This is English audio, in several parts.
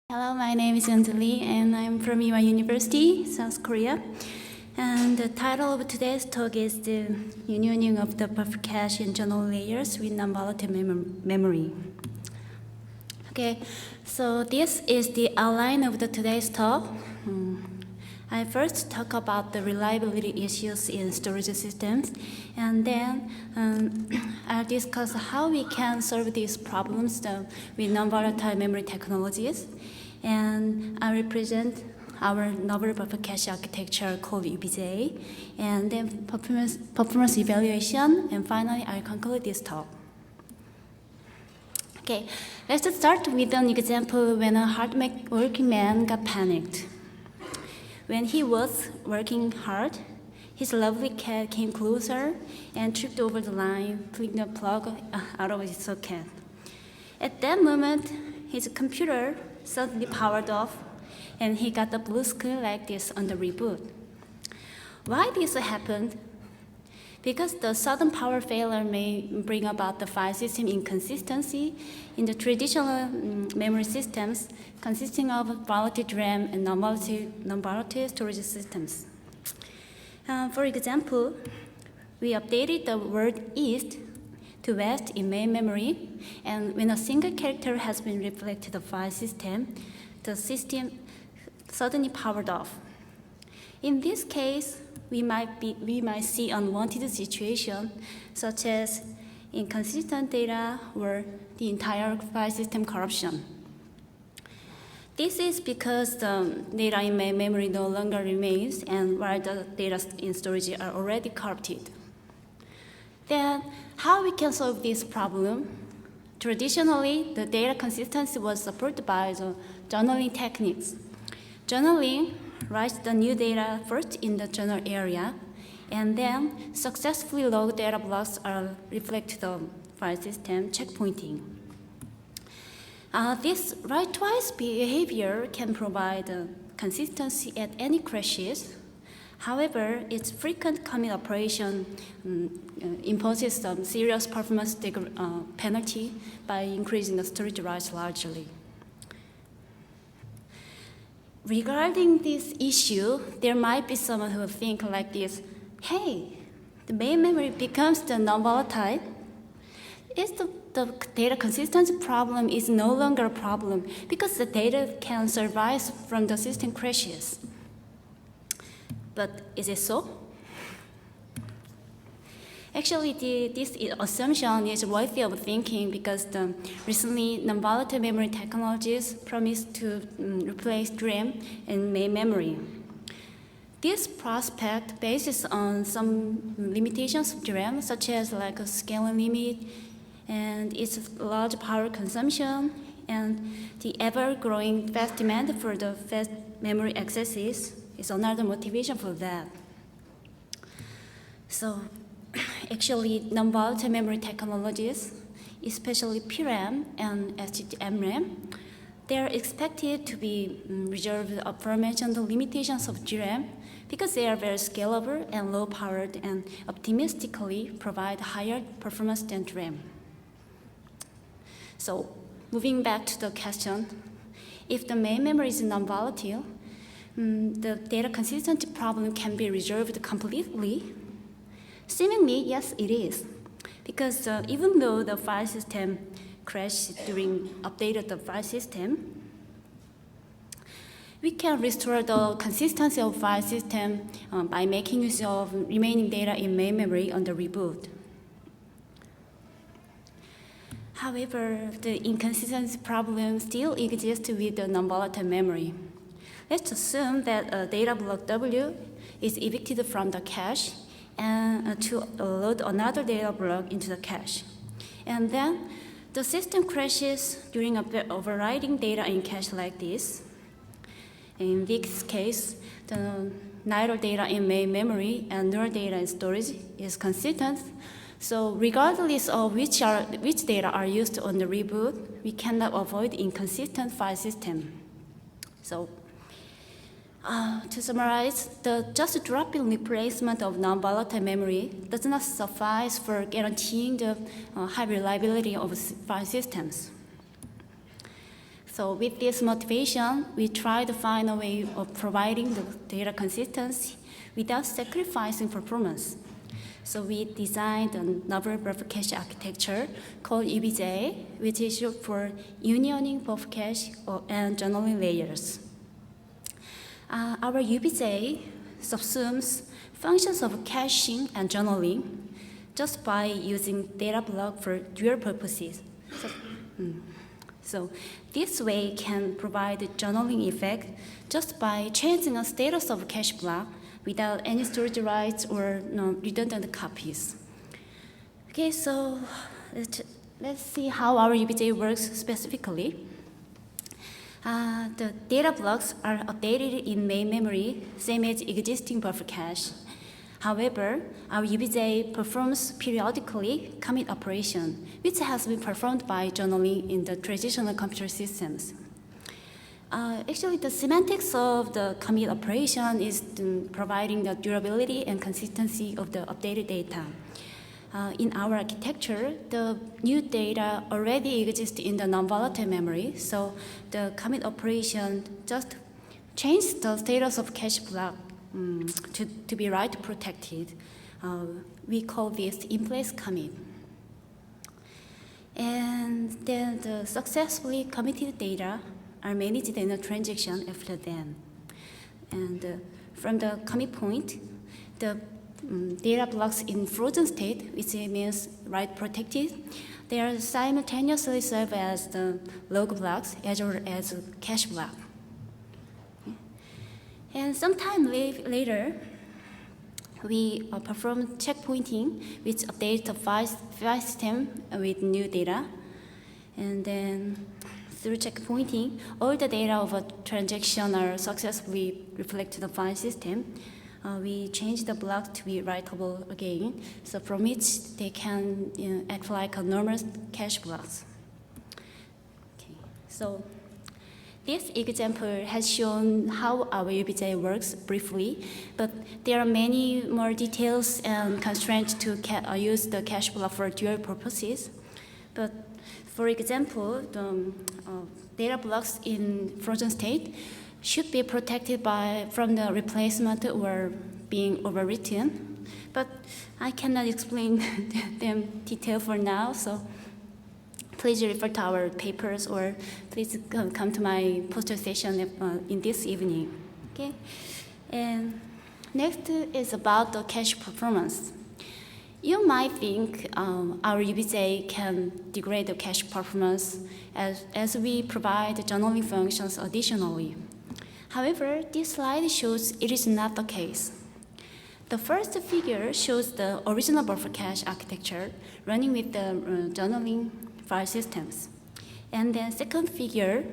Hello, my name is Eunji and I'm from Ewha University, South Korea. And the title of today's talk is the union of the buffer cache and journal layers with non-volatile memory. Okay, so this is the outline of today's talk. I first talk about the reliability issues in storage systems, and then I'll discuss how we can solve these problems with non-volatile memory technologies. And I represent our novel buffer cache architecture called UBJ, and then performance evaluation, and finally I'll conclude this talk. Okay, let's start with an example when a hard-working man got panicked. When he was working hard, his lovely cat came closer and tripped over the line, pulling the plug out of his socket. At that moment, his computer suddenly powered off, and he got a blue screen like this on the reboot. Why this happened? Because the sudden power failure may bring about the file system inconsistency in the traditional memory systems consisting of volatile RAM and non-volatile storage systems. For example, we updated the word east to west in main memory, and when a single character has been reflected in the file system, the system suddenly powered off. In this case, we might see unwanted situation, such as inconsistent data or the entire file system corruption. This is because the data in main memory no longer remains, and while the data in storage are already corrupted. Then, how we can solve this problem? Traditionally, the data consistency was supported by the journaling techniques. Journaling writes the new data first in the journal area, and then successfully log data blocks are reflected the file system checkpointing. This write twice behavior can provide consistency at any crashes. However, its frequent commit operation imposes some serious performance penalty by increasing the storage writes largely. Regarding this issue, there might be someone who think like this: hey, the main memory becomes the non-volatile. The data consistency problem is no longer a problem because the data can survive from the system crashes. But is it so? Actually, this assumption is worthy of thinking because recently non-volatile memory technologies promise to replace DRAM and main memory. This prospect bases on some limitations of DRAM, such as like a scaling limit and its large power consumption, and the ever-growing fast demand for the fast memory accesses is another motivation for that. So, actually, non-volatile memory technologies, especially PRAM and STT-MRAM, they are expected to be reserved the aforementioned limitations of DRAM because they are very scalable and low-powered and optimistically provide higher performance than DRAM. So, moving back to the question, if the main memory is non-volatile, the data consistency problem can be resolved completely. Seemingly, yes, it is. Because even though the file system crashed during update of the file system, we can restore the consistency of file system by making use of remaining data in main memory on the reboot. However, the inconsistency problem still exists with the non-volatile memory. Let's assume that data block W is evicted from the cache and to load another data block into the cache. And then the system crashes during overriding data in cache like this. In this case, neither data in main memory and nor data in storage is consistent. So regardless of which data are used on the reboot, we cannot avoid inconsistent file system. So to summarize, the just drop-in replacement of non-volatile memory does not suffice for guaranteeing the high reliability of file systems. So with this motivation, we try to find a way of providing the data consistency without sacrificing performance. So we designed a novel buffer cache architecture called UBJ, which is short for unioning buffer cache and journaling layers. Our UBJ subsumes functions of caching and journaling just by using data block for dual purposes. So this way can provide a journaling effect just by changing a status of cache block without any storage writes or redundant copies. Okay, so let's see how our UBJ works specifically. The data blocks are updated in main memory, same as existing buffer cache. However, our UBJ performs periodically commit operation, which has been performed by journaling in the traditional computer systems. Actually, the semantics of the commit operation is providing the durability and consistency of the updated data. In our architecture, the new data already exists in the non-volatile memory, so the commit operation just changed the status of cache block to be write protected. We call this in-place commit. And then the successfully committed data are managed in a transaction after then. And from the commit point, the data blocks in frozen state, which means write protected, they are simultaneously serve as the log blocks as well as cache block. And sometime later, we perform checkpointing, which updates the file system with new data. And then through checkpointing, all the data of a transaction are successfully reflected to the file system. We change the block to be writable again, so from which they can act like a normal cache blocks. Okay. So this example has shown how our UBJ works briefly, but there are many more details and constraints to use the cache block for dual purposes. But for example, the data blocks in frozen state should be protected from the replacement or being overwritten, but I cannot explain them detail for now, so please refer to our papers or please come to my poster session in this evening. Okay, and next is about the cache performance. You might think our UBJ can degrade the cache performance as we provide journaling functions additionally. However, this slide shows it is not the case. The first figure shows the original buffer cache architecture running with the journaling file systems. And then second figure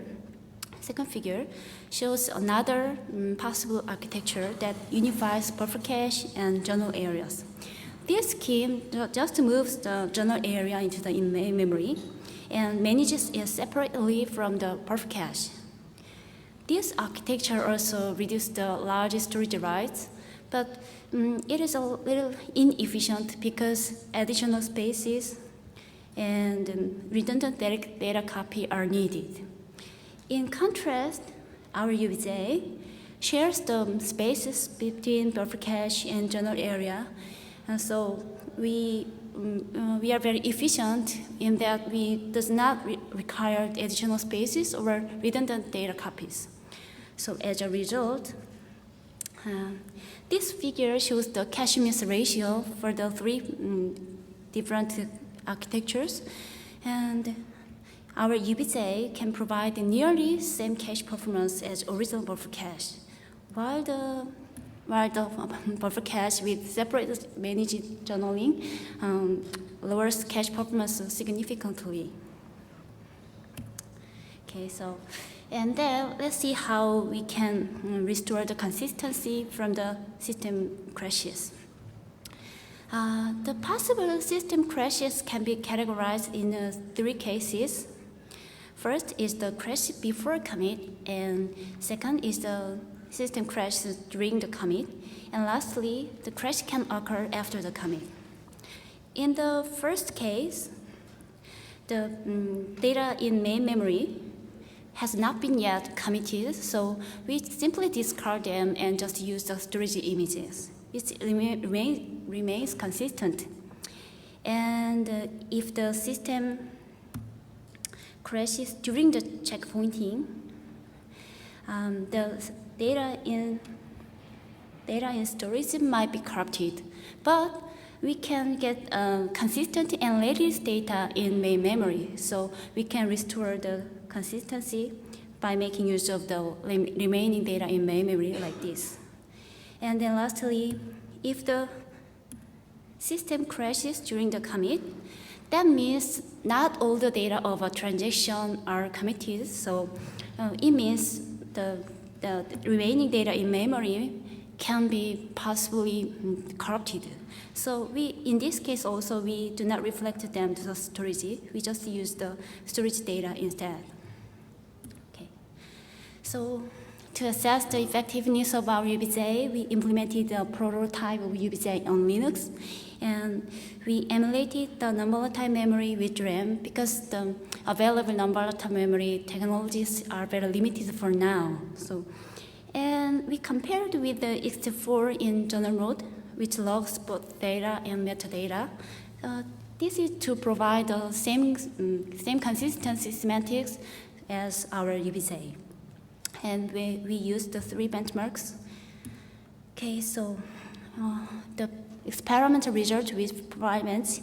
shows another possible architecture that unifies buffer cache and journal areas. This scheme just moves the journal area into the in-main memory and manages it separately from the buffer cache. This architecture also reduces the large storage writes, but it is a little inefficient because additional spaces and redundant data copy are needed. In contrast, our UBJ shares the spaces between buffer cache and journal area, and so we are very efficient in that we does not require additional spaces or redundant data copies. So as a result, this figure shows the cache miss ratio for the three different architectures, and our UBJ can provide nearly same cache performance as original buffer cache, while the buffer cache with separate managed journaling lowers cache performance significantly. Okay, so and then let's see how we can restore the consistency from the system crashes. The possible system crashes can be categorized in three cases. First is the crash before commit, and second is the system crash during the commit, and lastly, the crash can occur after the commit. In the first case, the data in main memory has not been yet committed, so we simply discard them and just use the storage images. It remains consistent. And if the system crashes during the checkpointing, the data in storage might be corrupted, but we can get consistent and latest data in main memory, so we can restore the consistency by making use of the remaining data in main memory like this. And then lastly, if the system crashes during the commit, that means not all the data of a transaction are committed, so it means the remaining data in memory can be possibly corrupted. So in this case also, we do not reflect them to the storage. We just use the storage data instead. Okay. So to assess the effectiveness of our UBJ, we implemented a prototype of UBJ on Linux, and we emulated the non-volatile memory with RAM because the available non-volatile memory technologies are very limited for now. And we compared with the ext4 in journal mode, which logs both data and metadata. This is to provide the same consistency semantics as our UBJ. And we used the 3 benchmarks. Okay, so the experimental result with refinements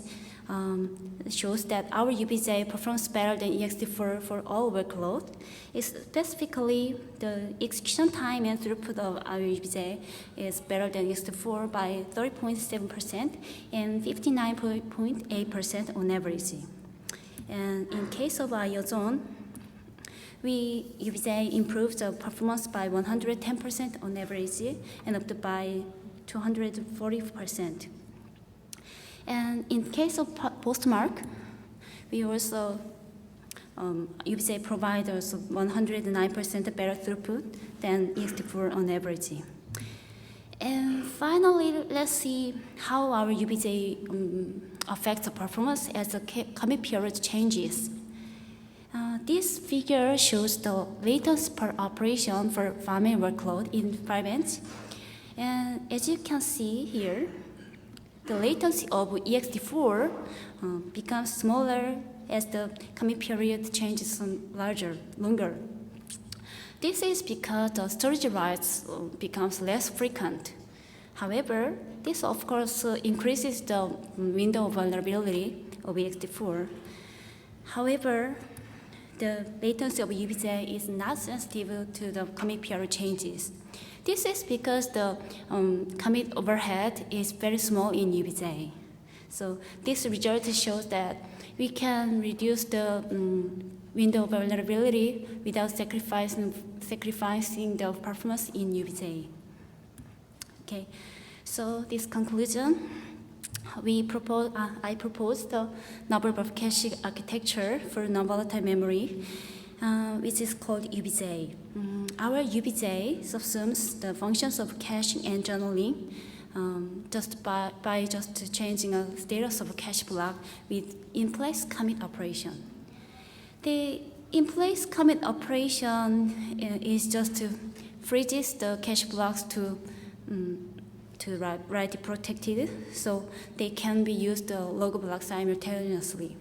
shows that our UBJ performs better than ext4 for all workload. Specifically, the execution time and throughput of our UBJ is better than ext4 by 30.7% and 59.8% on average. And in case of IO zone, UBJ improves the performance by 110% on average and up to by 240%. And in case of postmark, we also UBJ provides us 109% better throughput than ext4 on average. And finally, let's see how our UBJ affects the performance as the commit period changes. This figure shows the latency per operation for family workload in Firebase. And as you can see here, the latency of ext4 becomes smaller as the commit period changes longer. This is because the storage writes becomes less frequent. However, this of course increases the window vulnerability of ext4. However, the latency of UBJ is not sensitive to the commit period changes. This is because the commit overhead is very small in UBJ. So this result shows that we can reduce the window vulnerability without sacrificing the performance in UBJ. Okay, so this conclusion, I proposed the number of cache architecture for non-volatile memory, which is called UBJ. Our UBJ subsumes the functions of caching and journaling just by just changing a status of a cache block with in-place commit operation. The in-place commit operation is just to freezes the cache blocks to write protected, so they can be used log blocks simultaneously.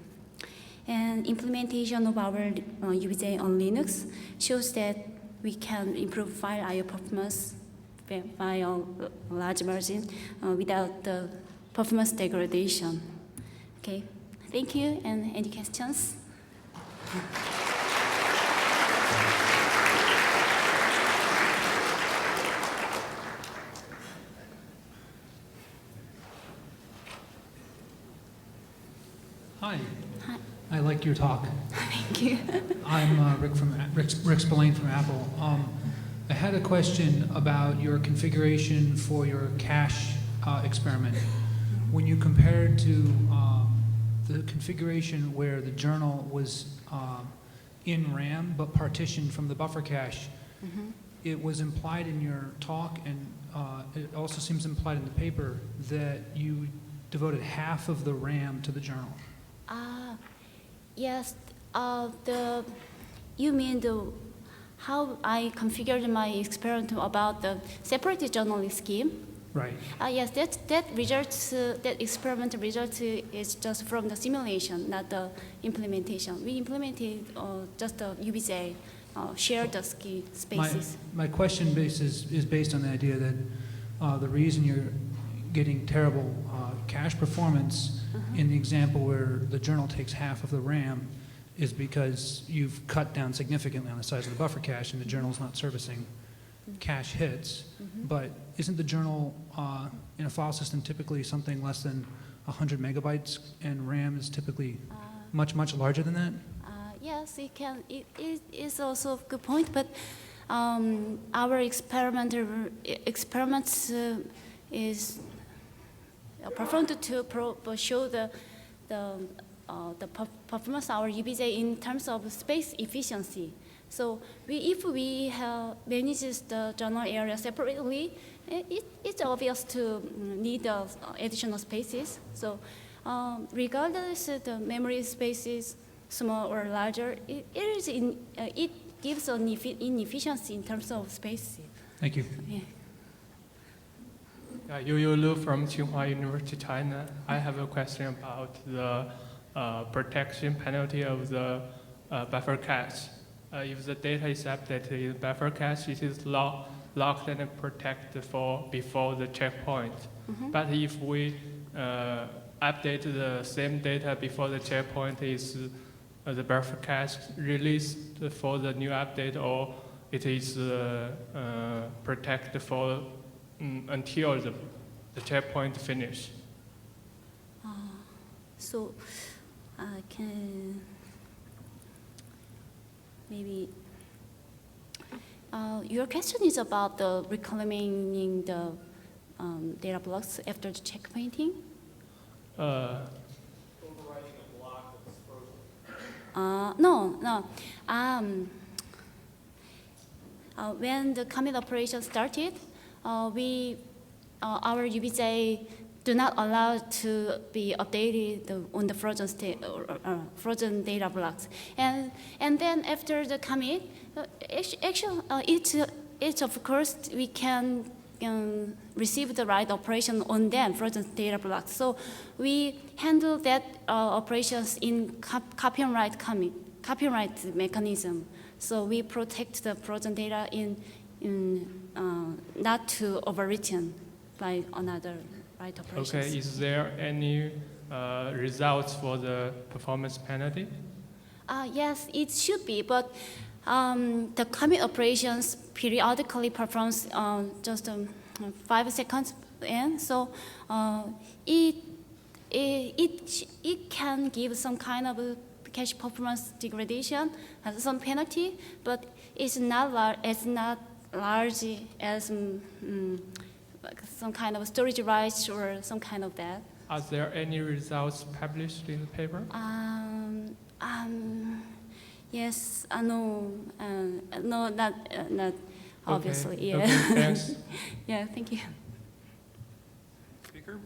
And implementation of our UBJ on Linux shows that we can improve file I/O performance by a large margin without the performance degradation. Okay, thank you, and any questions? Hi. Hi. I like your talk. Thank you. I'm Rick Spillane from Apple. I had a question about your configuration for your cache experiment. When you compared to the configuration where the journal was in RAM but partitioned from the buffer cache, it was implied in your talk, and it also seems implied in the paper, that you devoted half of the RAM to the journal. Yes, you mean how I configured my experiment about the separated journaling scheme? Right. Yes, that experiment result is just from the simulation, not the implementation. We implemented just the UBJ, shared the ski spaces. My question is based on the idea that the reason you're getting terrible cache performance in the example where the journal takes half of the RAM is because you've cut down significantly on the size of the buffer cache and the journal's not servicing cache hits. But isn't the journal in a file system typically something less than 100 megabytes, and RAM is typically much, much larger than that? Yes, it can. It is also a good point, but our experiments is performed to show the performance of our UBJ in terms of space efficiency. So if we have managed the journal area separately, it's obvious to need additional spaces. So regardless of the memory spaces, small or larger, it gives an inefficiency in terms of space. Thank you. Yeah. Yu Lu from Tsinghua University, China. I have a question about the protection penalty of the buffer cache. If the data is updated in buffer cache, it is locked and protected before the checkpoint. But if we update the same data before the checkpoint, is the buffer cache released for the new update, or it is protected for until the checkpoint finish? So I can maybe your question is about the reclaiming the data blocks after the checkpointing? Overwriting a block that's frozen. No. When the commit operation started, our UBJ do not allow to be updated on the frozen state frozen data blocks, and then after the commit, actually it's of course we can receive the right operation on them frozen data blocks. So we handle that operations in copyright mechanism. So we protect the frozen data in not to overwritten by another right operations. Okay, is there any results for the performance penalty? Yes, it should be, but the commit operations periodically performs just 5 seconds in, so it can give some kind of a cache performance degradation, has some penalty, but it's not large as like some kind of storage rights or some kind of that. Are there any results published in the paper? Yes, no, not obviously. Okay. Yeah. Okay, thanks. Yeah, thank you. Speaker?